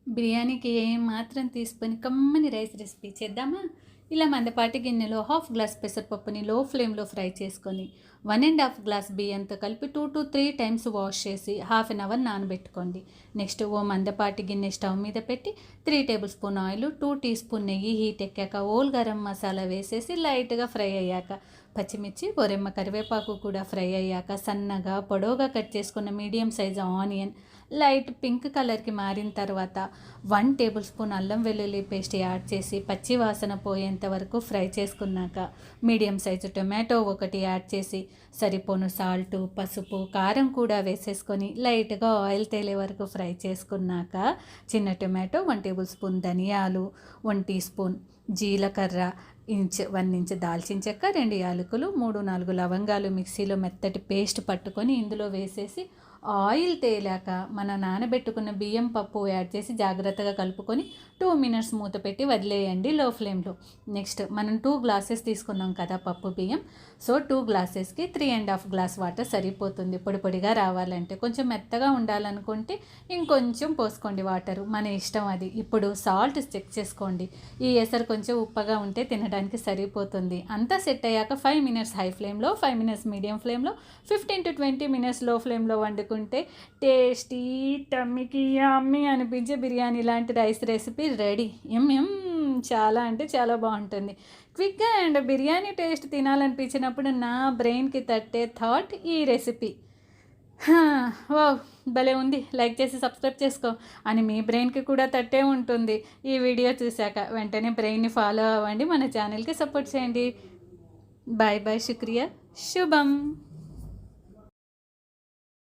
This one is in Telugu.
బిర్యానీకి ఏమాత్రం తీసుకొని కమ్మని రైస్ రెసిపీ చేద్దామా? ఇలా మందపాటి గిన్నెలో హాఫ్ గ్లాస్ పెసరపప్పుని లో ఫ్లేమ్లో ఫ్రై చేసుకొని 1.5 గ్లాస్ బియ్యంతో కలిపి 2 to 3 టైమ్స్ వాష్ చేసి హాఫ్ అన్ అవర్ నానబెట్టుకోండి. నెక్స్ట్ ఓ మందపాటి గిన్నె స్టవ్ మీద పెట్టి 3 tablespoon oil, 2 teaspoon నెయ్యి హీట్ ఎక్కాక ఓల్ గరం మసాలా వేసేసి లైట్గా ఫ్రై అయ్యాక పచ్చిమిర్చి, బొరెమ్మ కరివేపాకు కూడా ఫ్రై అయ్యాక సన్నగా పొడవుగా కట్ చేసుకున్న medium size onion light pink కలర్కి మారిన తర్వాత 1 టేబుల్ స్పూన్ అల్లం వెల్లుల్లి పేస్ట్ యాడ్ చేసి పచ్చి వాసన పోయేంత వరకు ఫ్రై చేసుకున్నాక మీడియం సైజు టొమాటో ఒకటి యాడ్ చేసి సరిపోను సాల్టు, పసుపు, కారం కూడా వేసేసుకొని లైట్గా ఆయిల్ తేలే వరకు ఫ్రై చేసుకున్నాక చిన్న టొమాటో, 1 టేబుల్ స్పూన్ ధనియాలు, 1 టీ స్పూన్ జీలకర్ర, 1 ఇంచ్ దాల్చిన చెక్క, 2 యాలకులు, 3-4 లవంగాలు మిక్సీలో మెత్తటి పేస్ట్ పట్టుకొని ఇందులో వేసేసి ఆయిల్ తేలాక మన నానబెట్టుకున్న బియ్యం పప్పు యాడ్ చేసి జాగ్రత్తగా కలుపుకొని 2 మినిట్స్ మూత పెట్టి వదిలేయండి లో ఫ్లేమ్లో. నెక్స్ట్ మనం 2 గ్లాసెస్ తీసుకున్నాం కదా పప్పు బియ్యం, సో 2 గ్లాసెస్కి 3.5 గ్లాస్ వాటర్ సరిపోతుంది. పొడి పొడిగా రావాలంటే. కొంచెం మెత్తగా ఉండాలనుకుంటే ఇంకొంచెం పోసుకోండి వాటరు, మన ఇష్టం అది. ఇప్పుడు సాల్ట్ చెక్ చేసుకోండి. ఈ ఎసరు కొంచెం ఉప్పగా ఉంటే తినడానికి సరిపోతుంది. అంతా సెట్ అయ్యాక 5 మినిట్స్ హై ఫ్లేమ్లో, 5 మినిట్స్ మీడియం ఫ్లేమ్లో, 15 to 20 మినిట్స్ లో ఫ్లేమ్లో వండుకుంటే టేస్టీ టమ్మికి యమ్మీ అనిపించే బిర్యానీ లాంటి రైస్ రెసిపీ రెడీ. చాలా అంటే చాలా బాగుంటుంది. క్విక్గా అండ్ బిర్యానీ టేస్ట్ తినాలనిపించినప్పుడు నా బ్రెయిన్కి తట్టే థాట్ ఈ రెసిపీ. వావ్, భలే ఉంది, లైక్ చేసి సబ్స్క్రైబ్ చేసుకో అని మీ బ్రెయిన్కి కూడా తట్టే ఉంటుంది. ఈ వీడియో చూశాక వెంటనే బ్రెయిన్ని ఫాలో అవ్వండి, మన ఛానల్కి సపోర్ట్ చేయండి. బాయ్ బాయ్, శుక్రియా, శుభం.